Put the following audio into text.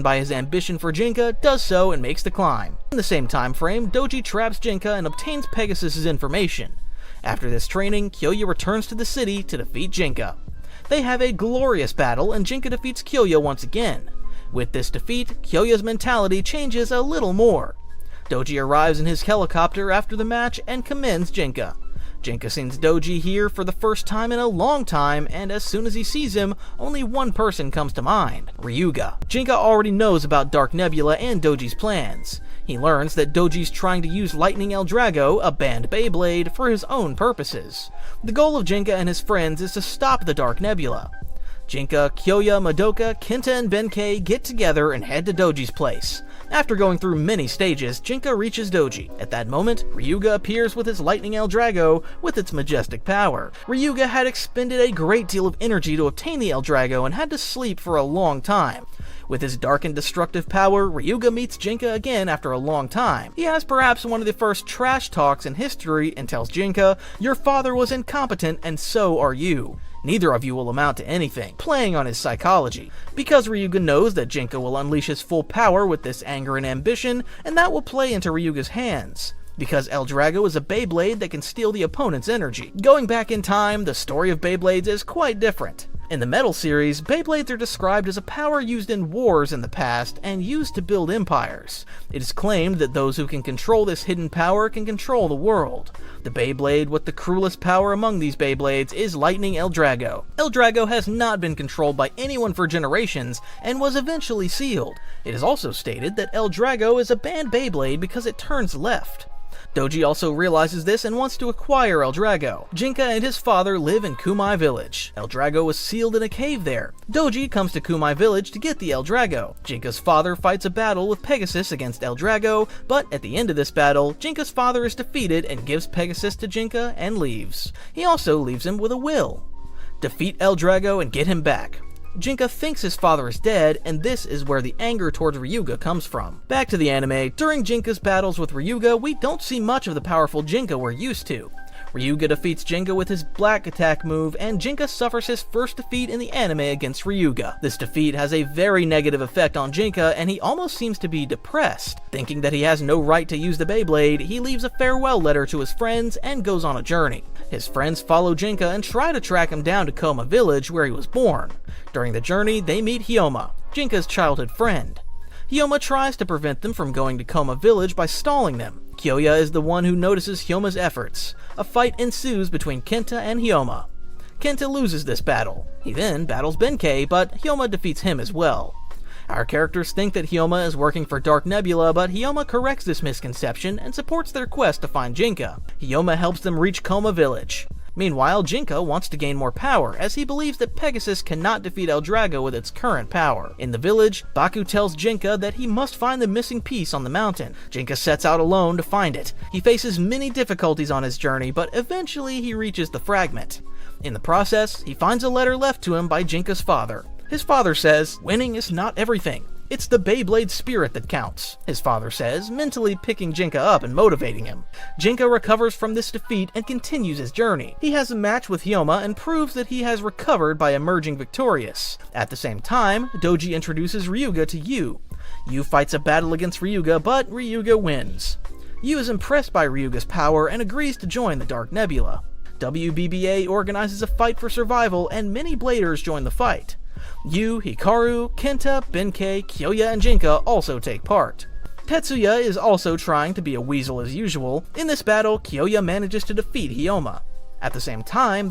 by his ambition for Jinka, does so and makes the climb. In the same time frame, Doji traps Jinka and obtains Pegasus's information. After this training, Kyoya returns to the city to defeat Jinka. They have a glorious battle and Jinka defeats Kyoya once again. With this defeat, Kyoya's mentality changes a little more. Doji arrives in his helicopter after the match and commends Jinka. Jinka sees Doji here for the first time in a long time, and as soon as he sees him, only one person comes to mind: Ryuga. Jinka already knows about Dark Nebula and Doji's plans. He learns that Doji's trying to use Lightning El Drago, a banned Beyblade, for his own purposes. The goal of Jinka and his friends is to stop the Dark Nebula. Jinka, Kyoya, Madoka, Kenta, and Benkei get together and head to Doji's place. After going through many stages, Jinka reaches Doji. At that moment, Ryuga appears with his Lightning El Drago with its majestic power. Ryuga had expended a great deal of energy to obtain the El Drago and had to sleep for a long time. With his dark and destructive power, Ryuga meets Jinka again after a long time. He has perhaps one of the first trash talks in history and tells Jinka, "Your father was incompetent and so are you. Neither of you will amount to anything," playing on his psychology. Because Ryuga knows that Jinka will unleash his full power with this anger and ambition, and that will play into Ryuga's hands. Because El Drago is a Beyblade that can steal the opponent's energy. Going back in time, the story of Beyblades is quite different. In the Metal series, Beyblades are described as a power used in wars in the past and used to build empires. It is claimed that those who can control this hidden power can control the world. The Beyblade with the cruelest power among these Beyblades is Lightning El Drago. El Drago has not been controlled by anyone for generations and was eventually sealed. It is also stated that El Drago is a banned Beyblade because it turns left. Doji also realizes this and wants to acquire El Drago. Jinka and his father live in Kumai Village. El Drago was sealed in a cave there. Doji comes to Kumai Village to get the El Drago. Jinka's father fights a battle with Pegasus against El Drago, but at the end of this battle, Jinka's father is defeated and gives Pegasus to Jinka and leaves. He also leaves him with a will: defeat El Drago and get him back. Jinka thinks his father is dead, and this is where the anger towards Ryuga comes from. Back to the anime, during Jinka's battles with Ryuga, we don't see much of the powerful Jinka we're used to. Ryuga defeats Jinka with his black attack move, and Jinka suffers his first defeat in the anime against Ryuga. This defeat has a very negative effect on Jinka, and he almost seems to be depressed. Thinking that he has no right to use the Beyblade, he leaves a farewell letter to his friends and goes on a journey. His friends follow Jinka and try to track him down to Koma Village, where he was born. During the journey, they meet Hyoma, Jinka's childhood friend. Hyoma tries to prevent them from going to Koma Village by stalling them. Kyoya is the one who notices Hyoma's efforts. A fight ensues between Kenta and Hyoma. Kenta loses this battle. He then battles Benkei, but Hyoma defeats him as well. Our characters think that Hyoma is working for Dark Nebula, but Hyoma corrects this misconception and supports their quest to find Jinka. Hyoma helps them reach Koma Village. Meanwhile, Jinka wants to gain more power, as he believes that Pegasus cannot defeat El Drago with its current power. In the village, Baku tells Jinka that he must find the missing piece on the mountain. Jinka sets out alone to find it. He faces many difficulties on his journey, but eventually he reaches the fragment. In the process, he finds a letter left to him by Jinka's father. His father says, "Winning is not everything. It's the Beyblade spirit that counts," his father says, mentally picking Jinka up and motivating him. Jinka recovers from this defeat and continues his journey. He has a match with Hyoma and proves that he has recovered by emerging victorious. At the same time, Doji introduces Ryuga to Yu. Yu fights a battle against Ryuga, but Ryuga wins. Yu is impressed by Ryuga's power and agrees to join the Dark Nebula. WBBA organizes a fight for survival, and many Bladers join the fight. Yu, Hikaru, Kenta, Benkei, Kyoya, and Jinka also take part. Tetsuya is also trying to be a weasel as usual. In this battle, Kyoya manages to defeat Hyoma. At the same time,